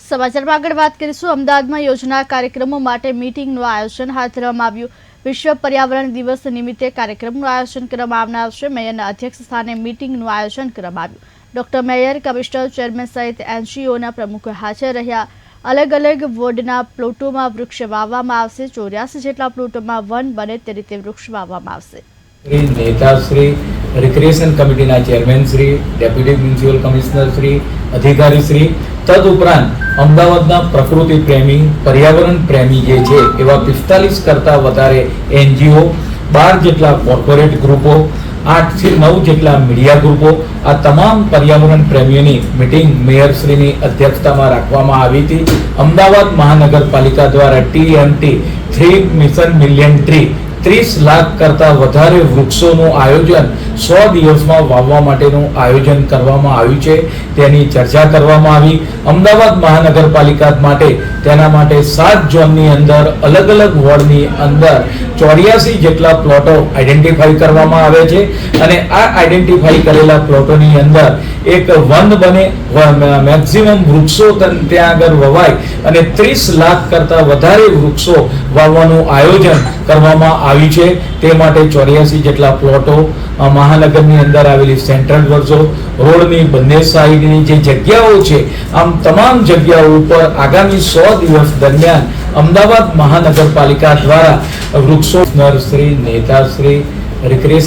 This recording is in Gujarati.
સમાચારમાં આગળ વાત કરીશું। અમદાવાદમાં યોજનાર કાર્યક્રમો માટે મીટિંગનું આયોજન હાથ ધરવામાં આવ્યું। વિશ્વ પર્યાવરણ દિવસ નિમિત્તે કાર્યક્રમનું આયોજન કરવામાં આવનાર છે। મેયરના અધ્યક્ષ સ્થાને મીટિંગનું આયોજન કરવામાં આવ્યું। ડોક્ટર મેયર, કમિશનર, ચેરમેન સહિત એનજીઓના પ્રમુખો હાજર રહ્યા। અલગ અલગ વોર્ડના પ્લોટોમાં વૃક્ષ વાવવામાં આવશે। 84 જેટલા પ્લોટોમાં વન બને તે રીતે વૃક્ષ વાવવામાં આવશે। नेताश्री, रिक्रिएशन कमिटीना chairman Shri, deputy municipal commissioner Shri, अधिकारी श्री, तदुपरांत अमदावादना प्रकृति प्रेमी, पर्यावरण प्रेमी जे छे एवा 45 करता वधारे एनजीओ, 12 जेटला कॉर्पोरेट ग्रुपो, 8 થી 9 જેટલા મીડિયા ગ્રુપો આ તમામ પર્યાવરણ પ્રેમીઓની મીટિંગ મેયરશ્રીની અધ્યક્ષતામાં રાખવામાં આવી હતી। અમદાવાદ મહાનગરપાલિકા દ્વારા TMT 3 mission million tree 30 lakh કરતા વધારે વૃક્ષોનું આયોજન 100 દિવસમાં વાવવા માટેનું આયોજન કરવામાં આવ્યું છે। તેની ચર્ચા કરવામાં આવી। અમદાવાદ મહાનગરપાલિકા માટે તેના માટે 7 ઝોનની અંદર અલગ અલગ વોર્ડની અંદર 84 જેટલા પ્લોટો આઈડેન્ટિફાઈ કરવામાં આવે છે અને આ આઈડેન્ટિફાઈ કરેલા પ્લોટોની અંદર એક વન બને, મેક્સિમમ વૃક્ષો ત્યાં આગળ વવાય અને 30 લાખ કરતા વધારે વૃક્ષો વાવવાનું આયોજન કરવામાં આવ્યું છે। તે માટે 84 જેટલા પ્લોટો મહાનગરની અંદર આવેલી સેન્ટ્રલ વર્ઝો, રોડની બંને સાઈડની જે જગ્યાઓ છે, આમ તમામ જગ્યાઓ ઉપર આગામી 100 દિવસ દરમિયાન અમદાવાદ મહાનગરપાલિકા દ્વારા વૃક્ષો નર્સરી, નેતાશ્રી, રિક્રિએશન